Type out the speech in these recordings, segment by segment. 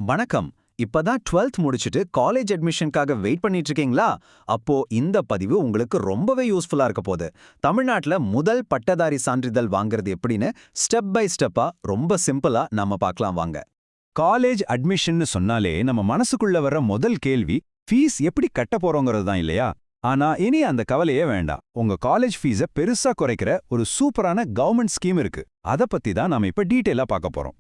வணக்கம். இப்பதான் 12th முடிச்சிட்டு காலேஜ் அட்மிஷனுக்காக வெயிட் பண்ணிட்டு இருக்கீங்களா? அப்போ இந்த பதிவு உங்களுக்கு ரொம்பவே யூஸ்ஃபுல்லா இருக்க போகுது. தமிழ்நாட்டுல முதல் பட்டதாரி சான்றிதழ் வாங்குறது எப்படின்னு ஸ்டெப் பை ஸ்டெப்பா ரொம்ப சிம்பிளா நாம பார்க்கலாம் வாங்க. காலேஜ் அட்மிஷன்னு சொன்னாலே நம்ம மனசுக்குள்ள வர்ற முதல் கேள்வி ஃபீஸ் எப்படி கட்ட போறோங்கிறது தான் இல்லையா? ஆனா இனி அந்த கவலையே வேண்டாம். உங்க காலேஜ் ஃபீஸை பெருசா குறைக்கிற ஒரு சூப்பரான கவர்மெண்ட் ஸ்கீம் இருக்கு. அத பத்தி தான் நாம இப்ப டீடைலா பார்க்க போறோம்.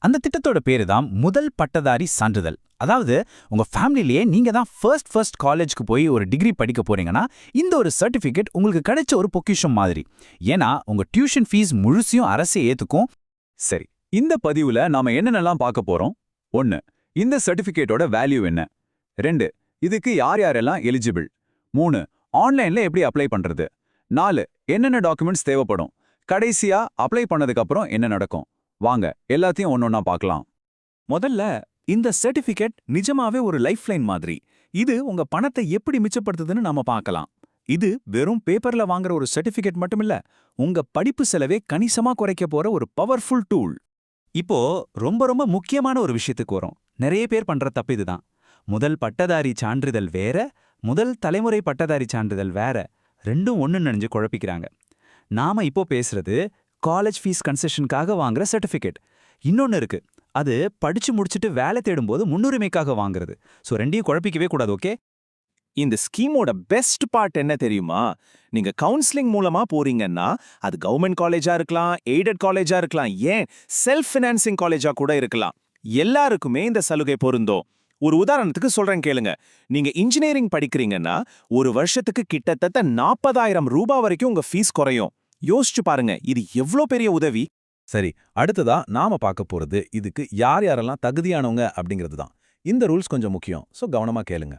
அந்த திட்டத்தோட பேரு தான் முதல் பட்டதாரி சான்றிதழ். அதாவது உங்க ஃபேமிலிலேயே நீங்க தான் ஃபர்ஸ்ட் காலேஜ்க்கு போய் ஒரு டிகிரி படிக்க போறீங்கன்னா இந்த ஒரு சர்டிபிகேட் உங்களுக்கு கிடைச்ச ஒரு பொக்கிஷம் மாதிரி. ஏன்னா உங்க டியூஷன் ஃபீஸ் முழுசையும் அரசே ஏத்துக்கும். சரி, இந்த பதிவுல நாம என்னென்னலாம் பார்க்க போறோம்? 1. இந்த சர்டிபிகேட்டோட வேல்யூ என்ன? 2. இதுக்கு யார் யாரெல்லாம் எலிஜிபிள்? 3. ஆன்லைன்ல எப்படி அப்ளை பண்றது? 4. என்னென்ன டாக்குமெண்ட்ஸ் தேவைப்படும்? கடைசியா அப்ளை பண்ணதுக்கு அப்புறம் என்ன நடக்கும்? வாங்க எல்லாத்தையும் ஒன்னொன்னா பார்க்கலாம். முதல்ல இந்த சர்டிபிகேட் நிஜமாவே ஒரு லைஃப்லைன் மாதிரி. இது உங்க பணத்தை எப்படி மிச்சப்படுத்துதுன்னு நாம பார்க்கலாம். இது வெறும் பேப்பர்ல வாங்குற ஒரு சர்டிபிகேட் மட்டுமில்ல, உங்க படிப்பு செலவே கணிசமா குறைக்க போற ஒரு பவர்ஃபுல் டூல். இப்போ ரொம்ப முக்கியமான ஒரு விஷயத்துக்கு வரும். நிறைய பேர் பண்ற தப்பு இதுதான். முதல் பட்டதாரி சான்றிதழ் வேற, முதல் தலைமுறை பட்டதாரி சான்றிதழ் வேற, ரெண்டும் ஒன்னு நினைஞ்சு குழப்பிக்கிறாங்க. நாம இப்போ பேசுறது காலேஜ் ஃபீஸ் கன்செஷனுக்காக வாங்குற சர்டிஃபிகேட். இன்னொன்னு இருக்கு, அது படிச்சு முடிச்சுட்டு வேலை தேடும்போது முன்னுரிமைக்காக வாங்குறது. ஸோ ரெண்டையும் குழப்பிக்கவே கூடாது. ஓகே, இந்த ஸ்கீமோட பெஸ்ட் பார்ட் என்ன தெரியுமா? நீங்க கவுன்சிலிங் மூலமா போறீங்கன்னா அது கவர்மெண்ட் காலேஜா இருக்கலாம், எய்டட் காலேஜா இருக்கலாம், ஏன் செல்ஃப் ஃபினான்சிங் காலேஜா கூட இருக்கலாம். எல்லாருக்குமே இந்த சலுகை பொருந்தும். ஒரு உதாரணத்துக்கு சொல்றேன் கேளுங்க. நீங்க இன்ஜினியரிங் படிக்கிறீங்கன்னா ஒரு வருஷத்துக்கு கிட்டத்தட்ட 40,000 ரூபாய் வரைக்கும் உங்க ஃபீஸ் குறையும். யோசிச்சு பாருங்க, இது எவ்ளோ பெரிய உதவி. சரி, அடுத்ததா நாம பார்க்க போறது இதுக்கு யார் யாரெல்லாம் தகுதியானவங்க அப்படிங்கிறது தான். இந்த ரூல்ஸ் கொஞ்சம் முக்கியம், சோ கவனமா கேளுங்க.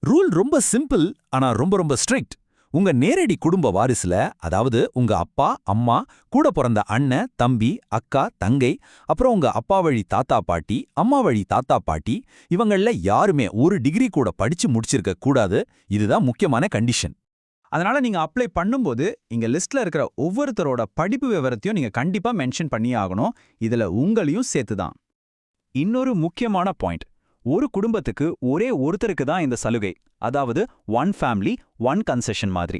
ரூல் ரொம்ப சிம்பிள், ஆனா ரொம்ப ஸ்ட்ரிக்ட். உங்க நேரடி குடும்ப வாரிசுல, அதாவது உங்க அப்பா, அம்மா, கூட பிறந்த அண்ணன், தம்பி, அக்கா, தங்கை, அப்புறம் உங்க அப்பா வழி தாத்தா பாட்டி, அம்மா வழி தாத்தா பாட்டி, இவங்கள யாருமே ஒரு டிகிரி கூட படிச்சு முடிச்சிருக்க கூடாது. இதுதான் முக்கியமான கண்டிஷன். அதனால நீங்க அப்ளை பண்ணும்போது இங்க லிஸ்ட்ல இருக்கிற ஒவ்வொருத்தரோட படிப்பு விவரத்தையும் நீங்க கண்டிப்பா மென்ஷன் பண்ணி ஆகணும். இதுல உங்களையும் சேர்த்துதான். இன்னொரு முக்கியமான பாயிண்ட், ஒரு குடும்பத்துக்கு ஒரே ஒருத்தருக்கு தான் இந்த சலுகை. அதாவது ஒன் ஃபேமிலி ஒன் கன்செஷன் மாதிரி.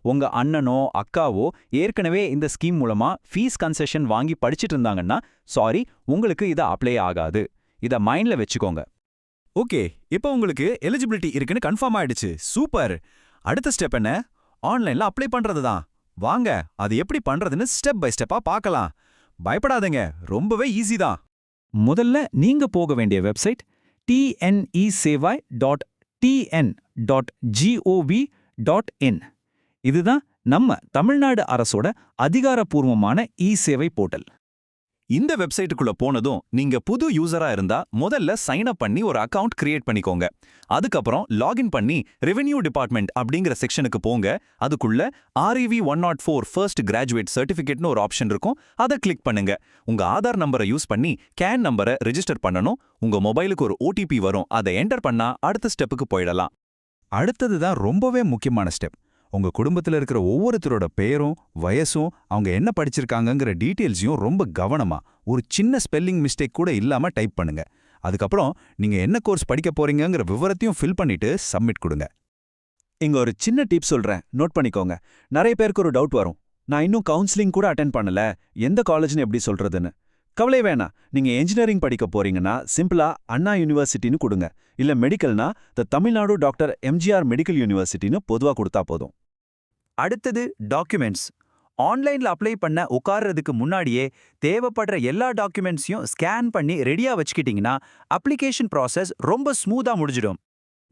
உங்க அண்ணனோ அக்காவோ ஏற்கனவே இந்த ஸ்கீம் மூலமா ஃபீஸ் கன்செஷன் வாங்கி படிச்சிட்டு இருந்தாங்கன்னா சாரி, உங்களுக்கு இதை அப்ளை ஆகாது. இதை மைண்ட்ல வச்சுக்கோங்க. ஓகே, இப்போ உங்களுக்கு எலிஜிபிலிட்டி இருக்குன்னு கன்ஃபார்ம் ஆயிடுச்சு. சூப்பர். அடுத்த ஸ்டெப் என்ன? ஆன்லைன்ல அப்ளை பண்றது தான். வாங்க அது எப்படி பண்றதுன்னு ஸ்டெப் பை ஸ்டெப்பா பார்க்கலாம். பயப்படாதீங்க, ரொம்பவே ஈஸி தான். முதல்ல நீங்க போக வேண்டிய வெப்சைட் tnesevai.tn.gov.in. இதுதான் நம்ம தமிழ்நாடு அரசோட அதிகாரப்பூர்வமான இ-சேவை போர்ட்டல். இந்த வெப்சைட்டுக்குள்ள போனதும் நீங்க புது யூசரா இருந்தா முதல்ல சைன் அப் பண்ணி ஒரு அக்கவுண்ட் கிரியேட் பண்ணிக்கோங்க. அதுக்கப்புறம் லாகின் பண்ணி ரெவென்யூ டிபார்ட்மெண்ட் அப்படிங்கிற செக்ஷனுக்கு போங்க. அதுக்குள்ள REV 104 ஃபர்ஸ்ட் கிராஜுவேட் சர்டிஃபிகேட்னு ஒரு ஆப்ஷன் இருக்கும். அதை கிளிக் பண்ணுங்க. உங்க ஆதார் நம்பரை யூஸ் பண்ணி கேன் நம்பரை ரெஜிஸ்டர் பண்ணணும். உங்க மொபைலுக்கு ஒரு OTP வரும். அதை என்டர் பண்ணா அடுத்த ஸ்டெப்புக்கு போயிடலாம். அடுத்தது தான் ரொம்பவே முக்கியமான ஸ்டெப். உங்க குடும்பத்துல இருக்கிற ஒவ்வொருத்தரோட பெயரும் வயசும் அவங்க என்ன படிச்சிருக்காங்கங்கிற டீட்டெயில்ஸையும் ரொம்ப கவனமா, ஒரு சின்ன ஸ்பெல்லிங் மிஸ்டேக் கூட இல்லாம டைப் பண்ணுங்க. அதுக்கப்புறம் நீங்க என்ன கோர்ஸ் படிக்க போறீங்கங்கிற விவரத்தையும் ஃபில் பண்ணிட்டு சப்மிட் கொடுங்க. இங்க ஒரு சின்ன டிப் சொல்றேன், நோட் பண்ணிக்கோங்க. நிறைய பேருக்கு ஒரு டவுட் வரும், நான் இன்னும் கவுன்சிலிங் கூட அட்டென்ட் பண்ணல, எந்த காலேஜ்னு எப்படி சொல்றதுன்னு. கவலை வேணாம். நீங்க இன்ஜினியரிங் படிக்க போறீங்கன்னா சிம்பிளா அண்ணா யூனிவர்சிட்டின்னு கொடுங்க. இல்ல மெடிக்கல்னா த தமிழ்நாடு டாக்டர் MGR மெடிக்கல் யூனிவர்சிட்டின்னு பொதுவா கொடுத்தா போதும். அடுத்தது டாக்குமெண்ட்ஸ். ஆன்லைன்ல அப்ளை பண்ண உட்கார்றதுக்கு முன்னாடியே தேவைப்படுற எல்லா டாக்குமெண்ட்ஸையும் ஸ்கேன் பண்ணி ரெடியா வச்சுக்கிட்டீங்கன்னா அப்ளிகேஷன் ப்ராசஸ் ரொம்ப ஸ்மூத்தா முடிஞ்சிடும்.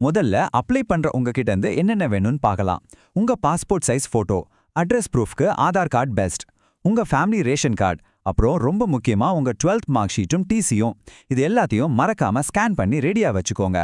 முதல்ல அப்ளை பண்ற உங்ககிட்ட இருந்து என்னென்ன வேணும்னு பார்க்கலாம். உங்க பாஸ்போர்ட் சைஸ் போட்டோ, அட்ரஸ் ப்ரூஃப்க்கு ஆதார் கார்டு பெஸ்ட், உங்க ஃபேமிலி ரேஷன் கார்டு, அப்புறம் ரொம்ப முக்கியமா உங்க 12th மார்க் ஷீட்டும் TCயும். இது எல்லாத்தையும் மறக்காம ஸ்கேன் பண்ணி ரெடியா வச்சுக்கோங்க.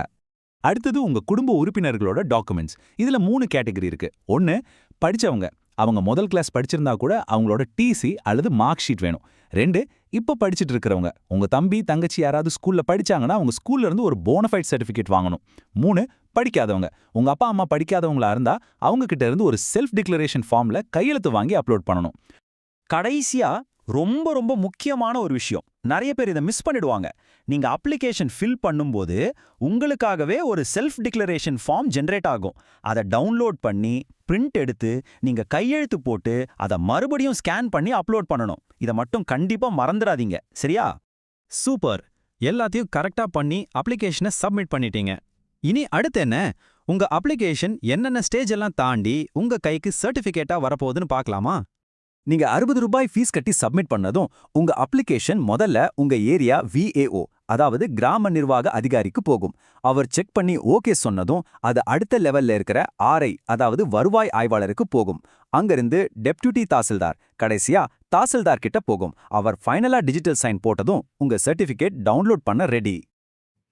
அடுத்தது உங்க குடும்ப உறுப்பினர்களோட டாக்குமெண்ட்ஸ். இதுல 3 கேட்டகரி இருக்கு. 1, படிச்சவங்க, அவங்க முதல் கிளாஸ் படிச்சிருந்தா கூட அவங்களோட TC அல்லது மார்க் ஷீட் வேணும். 2, இப்ப படிச்சிட்டு இருக்கிறவங்க, உங்க தம்பி தங்கச்சி யாராவது ஸ்கூல்ல படிச்சாங்கன்னா அவங்க ஸ்கூல்ல இருந்து ஒரு போனஃபைட் சர்டிஃபிகேட் வாங்கணும். 3, படிக்காதவங்க, உங்க அப்பா அம்மா படிக்காதவங்களா இருந்தா அவங்க கிட்ட இருந்து ஒரு செல்ஃப் டிக்ளரேஷன் ஃபார்ம்ல கையெழுத்து வாங்கி அப்லோட் பண்ணணும். கடைசியா ரொம்ப ரொம்ப முக்கியமான ஒரு விஷயம். நிறைய பேர் இதை மிஸ் பண்ணிடுவாங்க. நீங்க அப்ளிகேஷன் ஃபில் பண்ணும்போது உங்களுக்காகவே ஒரு செல்ஃப் டிக்ளரேஷன் ஃபார்ம் ஜெனரேட் ஆகும். அதை டவுன்லோட் பண்ணி பிரிண்ட் எடுத்து நீங்க கையெழுத்து போட்டு அதை மறுபடியும் ஸ்கேன் பண்ணி அப்லோட் பண்ணணும். இதை மட்டும் கண்டிப்பா மறந்துடாதீங்க, சரியா? சூப்பர். எல்லாத்தையும் கரெக்டா பண்ணி அப்ளிகேஷனை சப்மிட் பண்ணிட்டீங்க. இனி அடுத்து என்ன? உங்க அப்ளிகேஷன் என்னென்ன ஸ்டேஜ் எல்லாம் தாண்டி உங்க கைக்கு சர்டிபிகேட்டா வரப்போகுதுன்னு பார்க்கலாமா? நீங்க ₹60 ஃபீஸ் கட்டி சப்மிட் பண்ணதும் உங்க அப்ளிகேஷன் முதல்ல உங்க ஏரியா VAO, அதாவது கிராம நிர்வாக அதிகாரிக்கு போகும். அவர் செக் பண்ணி ஓகே சொன்னதும் அது அடுத்த லெவல்ல இருக்கிற RI, அதாவது வருவாய் ஆய்வாளருக்கு போகும். அங்கிருந்து டெப்யூட்டி தாசில்தார், கடைசியா தாசில்தார் கிட்ட போகும். அவர் ஃபைனலா டிஜிட்டல் சைன் போட்டதும் உங்க சர்டிபிகேட் டவுன்லோட் பண்ண ரெடி.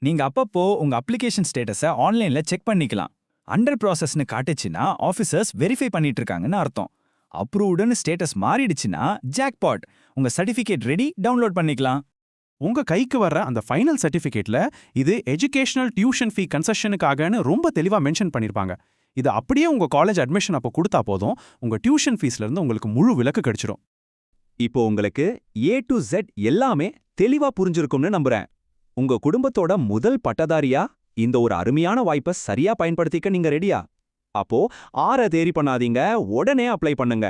நீங்க அப்பப்போ உங்க அப்ளிகேஷன் ஸ்டேட்டஸை ஆன்லைன்ல செக் பண்ணிக்கலாம். அண்டர் ப்ராசஸ்னு காட்டுச்சுன்னா ஆஃபீஸர்ஸ் வெரிஃபை பண்ணிட்டு இருக்காங்கன்னு அர்த்தம். அப்ரூவ்டுன்னு ஸ்டேட்டஸ் மாறிடுச்சுன்னா ஜாக்பாட், உங்க சர்டிஃபிகேட் ரெடி, டவுன்லோட் பண்ணிக்கலாம். உங்க கைக்கு வர்ற அந்த ஃபைனல் சர்டிஃபிகேட்ல இது எஜுகேஷனல் டியூஷன் ஃபீ கன்செஷனுக்காகன்னு ரொம்ப தெளிவா மென்ஷன் பண்ணிருப்பாங்க. இது அப்படியே உங்க காலேஜ் அட்மிஷன் அப்போ கொடுத்தா போதும், உங்க டியூஷன் ஃபீஸ்ல இருந்து உங்களுக்கு முழு விலக்கு கிடைச்சிடும். இப்போ உங்களுக்கு A to Z எல்லாமே தெளிவா புரிஞ்சிருக்கும்னு நம்புறேன். உங்க குடும்பத்தோட முதல் பட்டதாரியா இந்த ஒரு அருமையான வாய்ப்பை சரியா பயன்படுத்திக்க நீங்க ரெடியா? அப்போ தேரி பண்ணாதீங்க, உடனே அப்ளை பண்ணுங்க.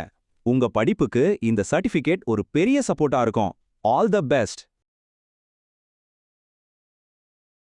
உங்க படிப்புக்கு இந்த சர்டிஃபிகேட் ஒரு பெரிய சப்போர்ட்டா இருக்கும். All the best.